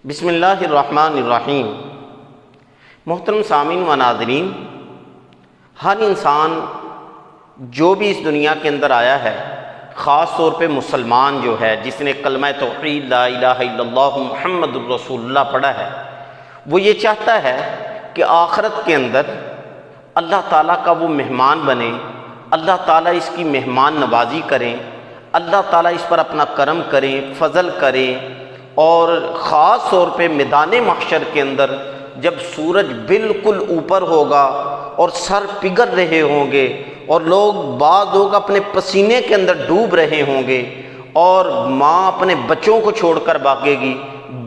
بسم اللہ الرحمن الرحیم۔ محترم سامعین و ناظرین، ہر انسان جو بھی اس دنیا کے اندر آیا ہے، خاص طور پہ مسلمان جو ہے، جس نے کلمہ توحید لا الہ الا اللہ محمد الرسول اللہ پڑھا ہے، وہ یہ چاہتا ہے کہ آخرت کے اندر اللہ تعالیٰ کا وہ مہمان بنے، اللہ تعالیٰ اس کی مہمان نوازی کریں، اللہ تعالیٰ اس پر اپنا کرم کریں، فضل کریں، اور خاص طور پہ میدان محشر کے اندر جب سورج بالکل اوپر ہوگا اور سر پگھل رہے ہوں گے اور بعض لوگ اپنے پسینے کے اندر ڈوب رہے ہوں گے، اور ماں اپنے بچوں کو چھوڑ کر بھاگے گی،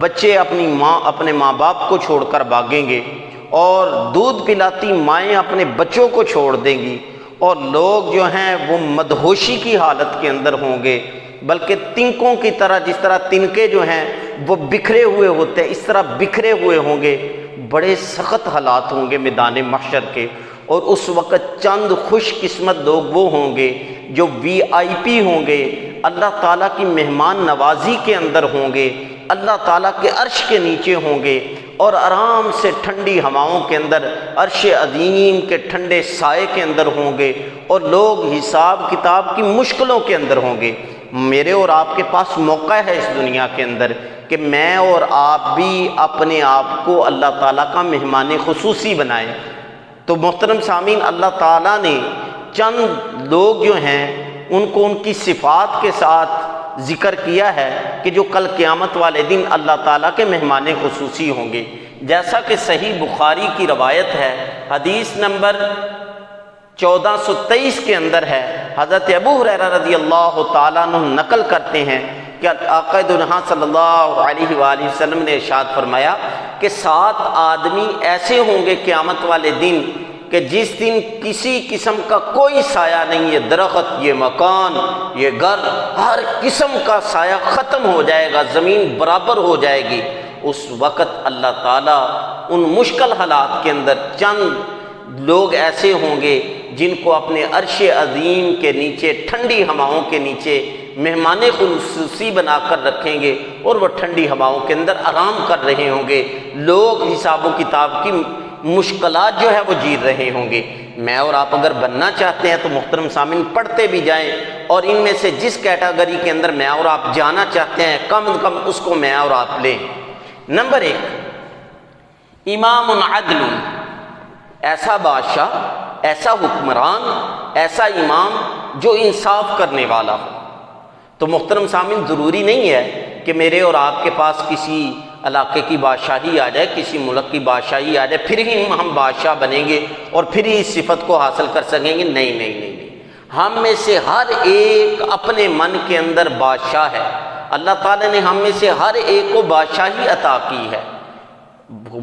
بچے اپنے ماں باپ کو چھوڑ کر بھاگیں گے، اور دودھ پلاتی مائیں اپنے بچوں کو چھوڑ دیں گی، اور لوگ جو ہیں وہ مدہوشی کی حالت کے اندر ہوں گے، بلکہ تنکوں کی طرح، جس طرح تنکے جو ہیں وہ بکھرے ہوئے ہوتے ہیں، اس طرح بکھرے ہوئے ہوں گے۔ بڑے سخت حالات ہوں گے میدان محشر کے، اور اس وقت چند خوش قسمت لوگ وہ ہوں گے جو VIP ہوں گے، اللہ تعالیٰ کی مہمان نوازی کے اندر ہوں گے، اللہ تعالیٰ کے عرش کے نیچے ہوں گے، اور آرام سے ٹھنڈی ہواؤں کے اندر عرش عظیم کے ٹھنڈے سائے کے اندر ہوں گے، اور لوگ حساب کتاب کی مشکلوں کے اندر ہوں گے۔ میرے اور آپ کے پاس موقع ہے اس دنیا کے اندر کہ میں اور آپ بھی اپنے آپ کو اللہ تعالیٰ کا مہمان خصوصی بنائیں۔ تو محترم سامعین، اللہ تعالیٰ نے چند لوگ جو ہیں ان کو ان کی صفات کے ساتھ ذکر کیا ہے کہ جو کل قیامت والے دن اللہ تعالیٰ کے مہمان خصوصی ہوں گے، جیسا کہ صحیح بخاری کی روایت ہے، حدیث نمبر 1423 کے اندر ہے۔ حضرت ابو ہریرہ رضی اللہ تعالیٰ عنہ نقل کرتے ہیں کہ آقا دنیا صلی اللہ علیہ وآلہ وسلم نے ارشاد فرمایا کہ 7 آدمی ایسے ہوں گے قیامت والے دن کہ جس دن کسی قسم کا کوئی سایہ نہیں، یہ درخت، یہ مکان، یہ گھر، ہر قسم کا سایہ ختم ہو جائے گا، زمین برابر ہو جائے گی۔ اس وقت اللہ تعالیٰ ان مشکل حالات کے اندر چند لوگ ایسے ہوں گے جن کو اپنے عرش عظیم کے نیچے، ٹھنڈی ہواؤں کے نیچے مہمان خصوصی بنا کر رکھیں گے، اور وہ ٹھنڈی ہواؤں کے اندر آرام کر رہے ہوں گے۔ لوگ حساب و کتاب کی مشکلات جو ہے وہ جیت رہے ہوں گے۔ میں اور آپ اگر بننا چاہتے ہیں تو محترم سامعین پڑھتے بھی جائیں، اور ان میں سے جس کیٹیگری کے اندر میں اور آپ جانا چاہتے ہیں کم از کم اس کو میں اور آپ لیں۔ نمبر 1، امام عدل، ایسا بادشاہ، ایسا حکمران، ایسا امام جو انصاف کرنے والا ہو۔ تو محترم سامعین، ضروری نہیں ہے کہ میرے اور آپ کے پاس کسی علاقے کی بادشاہی آ جائے، کسی ملک کی بادشاہی آ جائے پھر ہی ہم بادشاہ بنیں گے اور پھر ہی اس صفت کو حاصل کر سکیں گے۔ نہیں نہیں نہیں نہیں، ہم میں سے ہر ایک اپنے من کے اندر بادشاہ ہے۔ اللہ تعالیٰ نے ہم میں سے ہر ایک کو بادشاہی عطا کی ہے۔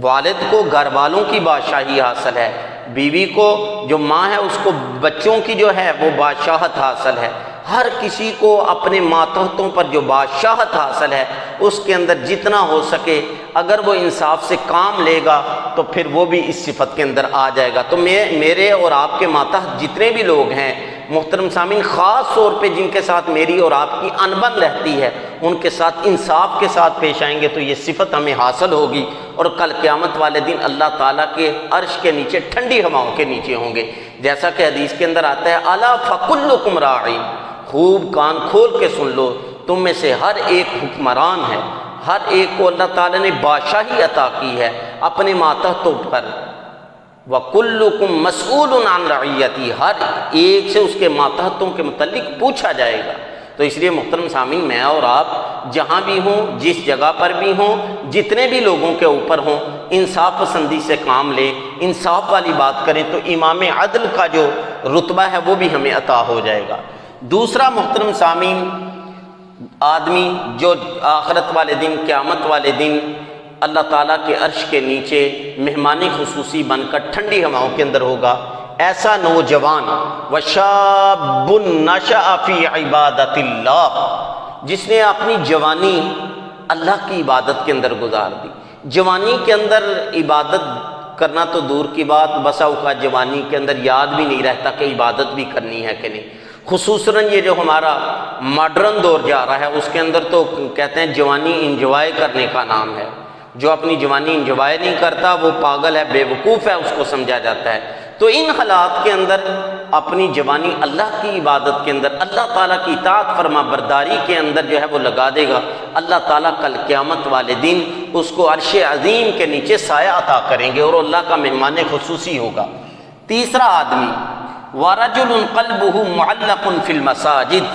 والد کو گھر والوں کی بادشاہی حاصل ہے، بیوی کو جو ماں ہے اس کو بچوں کی جو ہے وہ بادشاہت حاصل ہے۔ ہر کسی کو اپنے ماتحتوں پر جو بادشاہت حاصل ہے اس کے اندر جتنا ہو سکے اگر وہ انصاف سے کام لے گا تو پھر وہ بھی اس صفت کے اندر آ جائے گا۔ تو میرے اور آپ کے ماتحت جتنے بھی لوگ ہیں محترم سامعین، خاص طور پہ جن کے ساتھ میری اور آپ کی انبن رہتی ہے، ان کے ساتھ انصاف کے ساتھ پیش آئیں گے تو یہ صفت ہمیں حاصل ہوگی، اور کل قیامت والے دن اللہ تعالیٰ کے عرش کے نیچے ٹھنڈی ہواؤں کے نیچے ہوں گے، جیسا کہ حدیث کے اندر آتا ہے، الا فکلکم راع، خوب کان کھول کے سن لو، تم میں سے ہر ایک حکمران ہے، ہر ایک کو اللہ تعالیٰ نے بادشاہی عطا کی ہے اپنے ماتحتوں پر۔ وَكُلُّكُمْ مَسْئُولٌ عَنْ رَعِيَّتِهِ، ہر ایک سے اس کے ماتحتوں کے متعلق پوچھا جائے گا۔ تو اس لیے محترم سامعین، میں اور آپ جہاں بھی ہوں، جس جگہ پر بھی ہوں، جتنے بھی لوگوں کے اوپر ہوں، انصاف پسندی سے کام لیں، انصاف والی بات کریں تو امام عدل کا جو رتبہ ہے وہ بھی ہمیں عطا ہو جائے گا۔ دوسرا محترم سامعین، آدمی جو آخرت والے دن، قیامت والے دن اللہ تعالیٰ کے عرش کے نیچے مہمان خصوصی بن کر ٹھنڈی ہواؤں کے اندر ہوگا، ایسا نوجوان، وشاب نشأ فی عبادت اللہ، جس نے اپنی جوانی اللہ کی عبادت کے اندر گزار دی۔ جوانی کے اندر عبادت کرنا تو دور کی بات، بسا اوقات جوانی کے اندر یاد بھی نہیں رہتا کہ عبادت بھی کرنی ہے کہ نہیں۔ خصوصاً یہ جو ہمارا ماڈرن دور جا رہا ہے اس کے اندر تو کہتے ہیں جوانی انجوائے کرنے کا نام ہے، جو اپنی جوانی انجوائے نہیں کرتا وہ پاگل ہے، بے وقوف ہے، اس کو سمجھا جاتا ہے۔ تو ان حالات کے اندر اپنی جوانی اللہ کی عبادت کے اندر، اللہ تعالیٰ کی اطاعت فرما برداری کے اندر جو ہے وہ لگا دے گا، اللہ تعالیٰ کل قیامت والے دن اس کو عرش عظیم کے نیچے سایہ عطا کریں گے اور اللہ کا مہمان خصوصی ہوگا۔ تیسرا آدمی وَرَجُلٌ قَلْبُهُ مُعَلَّقٌ فِي الْمَسَاجِدِ،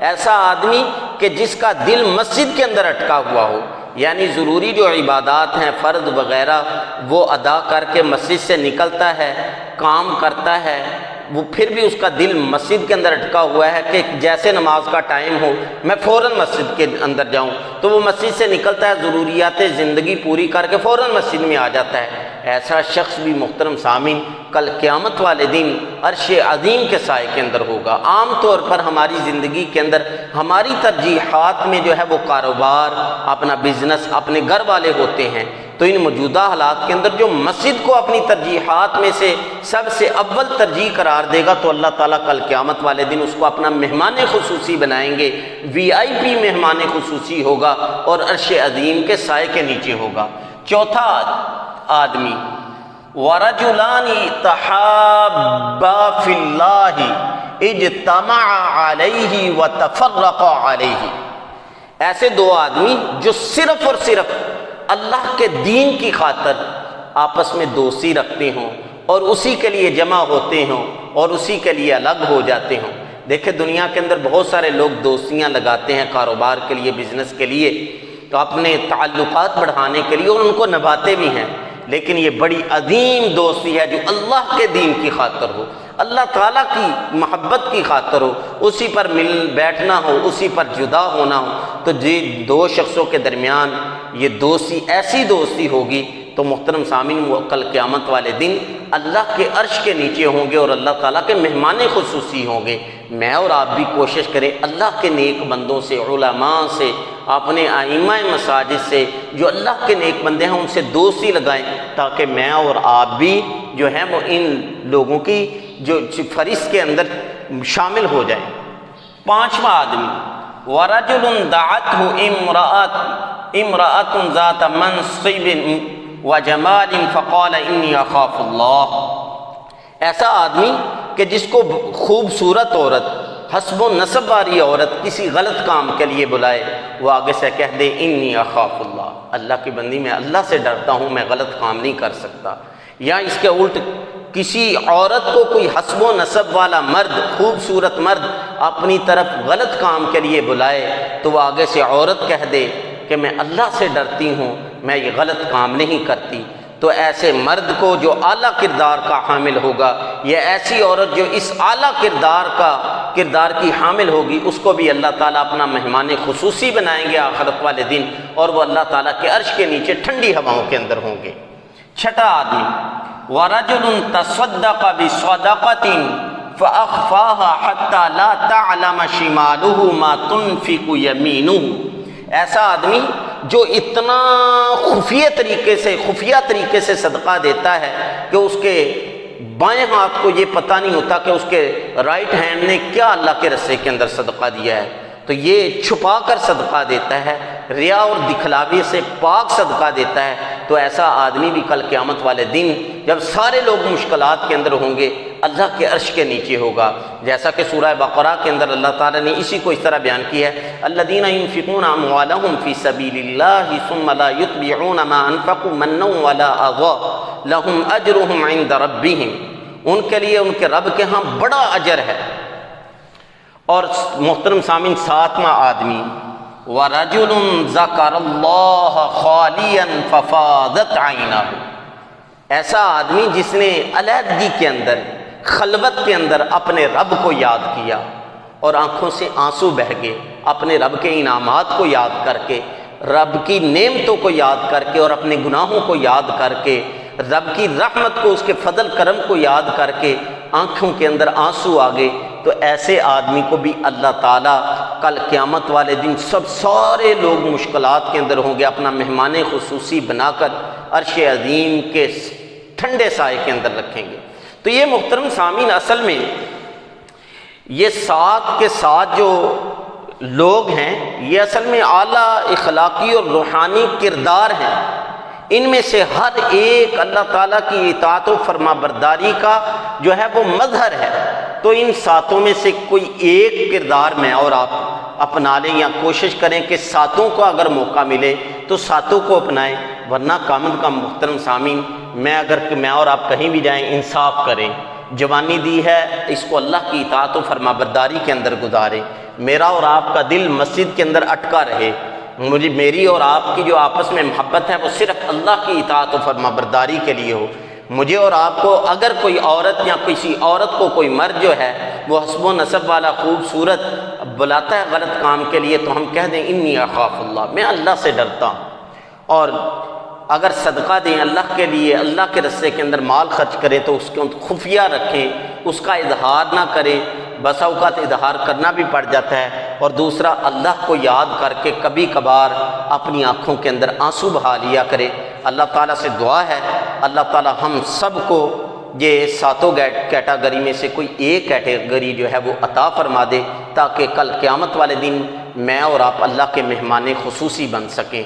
ایسا آدمی کہ جس کا دل مسجد کے اندر اٹکا ہوا ہو، یعنی ضروری جو عبادات ہیں فرض وغیرہ وہ ادا کر کے مسجد سے نکلتا ہے، کام کرتا ہے، وہ پھر بھی اس کا دل مسجد کے اندر اٹکا ہوا ہے کہ جیسے نماز کا ٹائم ہو میں فوراً مسجد کے اندر جاؤں، تو وہ مسجد سے نکلتا ہے، ضروریات زندگی پوری کر کے فوراً مسجد میں آ جاتا ہے۔ ایسا شخص بھی محترم سامعین کل قیامت والے دن عرش عظیم کے سائے کے اندر ہوگا۔ عام طور پر ہماری زندگی کے اندر ہماری ترجیحات میں جو ہے وہ کاروبار، اپنا بزنس، اپنے گھر والے ہوتے ہیں، تو ان موجودہ حالات کے اندر جو مسجد کو اپنی ترجیحات میں سے سب سے اول ترجیح قرار دے گا تو اللہ تعالیٰ کل قیامت والے دن اس کو اپنا مہمان خصوصی بنائیں گے، VIP مہمان خصوصی ہوگا اور عرش عظیم کے سائے کے نیچے ہوگا۔ چوتھا آدمی وَرَجُلَانِ تَحَابَّا فِي اللَّهِ اجْتَمَعَا عَلَيْهِ وَتَفَرَّقَا عَلَيْهِ، ایسے دو آدمی جو صرف اور صرف اللہ کے دین کی خاطر آپس میں دوستی رکھتے ہوں اور اسی کے لیے جمع ہوتے ہوں اور اسی کے لیے الگ ہو جاتے ہوں۔ دیکھیں دنیا کے اندر بہت سارے لوگ دوستیاں لگاتے ہیں کاروبار کے لیے، بزنس کے لیے، تو اپنے تعلقات بڑھانے کے لیے اور ان کو نبھاتے بھی ہیں، لیکن یہ بڑی عظیم دوستی ہے جو اللہ کے دین کی خاطر ہو، اللہ تعالیٰ کی محبت کی خاطر ہو، اسی پر مل بیٹھنا ہو، اسی پر جدا ہونا ہو، تو یہ دو شخصوں کے درمیان یہ دوستی ایسی دوستی ہوگی تو محترم سامعین وہ کل قیامت والے دن اللہ کے عرش کے نیچے ہوں گے اور اللہ تعالیٰ کے مہمان خصوصی ہوں گے۔ میں اور آپ بھی کوشش کریں اللہ کے نیک بندوں سے، علماء سے، اپنے ائمہ مساجد سے، جو اللہ کے نیک بندے ہیں ان سے دوستی لگائیں تاکہ میں اور آپ بھی جو ہیں وہ ان لوگوں کی جو فہرست کے اندر شامل ہو جائیں۔ پانچواں آدمی وَرَجُلٌ دَعَتْهُ امرأة ذات منصب وجمال فقال انی اخاف اللہ، ایسا آدمی کہ جس کو خوبصورت عورت، حسب و نسب والی عورت کسی غلط کام کے لیے بلائے، وہ آگے سے کہہ دے انی اخاف اللہ، اللہ کی بندی میں اللہ سے ڈرتا ہوں، میں غلط کام نہیں کر سکتا۔ یا اس کے الٹ کسی عورت کو کوئی حسب و نسب والا مرد، خوبصورت مرد اپنی طرف غلط کام کے لیے بلائے تو وہ آگے سے عورت کہہ دے کہ میں اللہ سے ڈرتی ہوں، میں یہ غلط کام نہیں کرتی، تو ایسے مرد کو جو اعلیٰ کردار کا حامل ہوگا، یا ایسی عورت جو اس اعلیٰ کردار کی حامل ہوگی، اس کو بھی اللہ تعالیٰ اپنا مہمان خصوصی بنائیں گے آخرت والے دن، اور وہ اللہ تعالیٰ کے عرش کے نیچے ٹھنڈی ہواؤں کے اندر ہوں گے۔ چھٹا آدمی وَرَجُلٌ تَصَدَّقَ بِصَدَقَةٍ فَأَخْفَاهَا حَتَّى لَا تَعْلَمَ شِمَالُهُ مَا تُنْفِقُ يَمِينُهُ، ایسا آدمی جو اتنا خفیہ طریقے سے صدقہ دیتا ہے کہ اس کے بائیں ہاتھ کو یہ پتہ نہیں ہوتا کہ اس کے رائٹ ہینڈ نے کیا اللہ کے رستے کے اندر صدقہ دیا ہے، تو یہ چھپا کر صدقہ دیتا ہے، ریا اور دکھلاوی سے پاک صدقہ دیتا ہے، تو ایسا آدمی بھی کل قیامت والے دن جب سارے لوگ مشکلات کے اندر ہوں گے اللہ کے عرش کے نیچے ہوگا، جیسا کہ سورہ بقرہ کے اندر اللہ تعالیٰ نے اسی کو اس طرح بیان کیا ہے، الذین ينفقون اموالهم فی سبیل اللہ ثم لا یتبعون ما انفقوا منا ولا اذى لهم اجرهم عند ربهم، ان کے لیے ان کے رب کے ہاں بڑا اجر ہے۔ اور محترم سامعین ساتواں آدمی وَرَجُلٌ ذَكَرَ اللَّهَ خَالِيًا فَفَاضَتْ عَيْنَاهُ، ایسا آدمی جس نے علیحدگی کے اندر، خلوت کے اندر اپنے رب کو یاد کیا اور آنکھوں سے آنسو بہہ گئے، اپنے رب کے انعامات کو یاد کر کے، رب کی نعمتوں کو یاد کر کے اور اپنے گناہوں کو یاد کر کے، رب کی رحمت کو، اس کے فضل کرم کو یاد کر کے آنکھوں کے اندر آنسو آ گئے، تو ایسے آدمی کو بھی اللہ تعالیٰ کل قیامت والے دن سارے لوگ مشکلات کے اندر ہوں گے، اپنا مہمان خصوصی بنا کر عرش عظیم کے ٹھنڈے سائے کے اندر رکھیں گے۔ تو یہ محترم سامعین اصل میں یہ ساتھ کے ساتھ جو لوگ ہیں یہ اصل میں اعلیٰ اخلاقی اور روحانی کردار ہیں ان میں سے ہر ایک اللہ تعالیٰ کی اطاعت و فرما برداری کا جو ہے وہ مظہر ہے۔ تو ان ساتوں میں سے کوئی ایک کردار میں اور آپ اپنا لیں یا کوشش کریں کہ ساتوں کو اگر موقع ملے تو ساتوں کو اپنائیں، ورنہ کامل کا محترم سامعین، میں اور آپ کہیں بھی جائیں انصاف کریں۔ جوانی دی ہے، اس کو اللہ کی اطاعت و فرما برداری کے اندر گزاریں۔ میرا اور آپ کا دل مسجد کے اندر اٹکا رہے، میری اور آپ کی جو آپس میں محبت ہے وہ صرف اللہ کی اطاعت و فرما برداری کے لیے ہو۔ مجھے اور آپ کو اگر کوئی عورت یا کسی عورت کو کوئی مرد جو ہے وہ حسب و نسب والا خوبصورت بلاتا ہے غلط کام کے لیے، تو ہم کہہ دیں انی اخاف اللہ، میں اللہ سے ڈرتا ہوں۔ اور اگر صدقہ دیں اللہ کے لیے، اللہ کے رستے کے اندر مال خرچ کریں تو اس کو خفیہ رکھیں، اس کا اظہار نہ کریں، بس اوقات اظہار کرنا بھی پڑ جاتا ہے۔ اور دوسرا، اللہ کو یاد کر کے کبھی کبھار اپنی آنکھوں کے اندر آنسو بہا لیا کرے۔ اللہ تعالیٰ سے دعا ہے اللہ تعالیٰ ہم سب کو یہ ساتوں کیٹاگری میں سے کوئی ایک کیٹیگری جو ہے وہ عطا فرما دے، تاکہ کل قیامت والے دن میں اور آپ اللہ کے مہمان خصوصی بن سکیں۔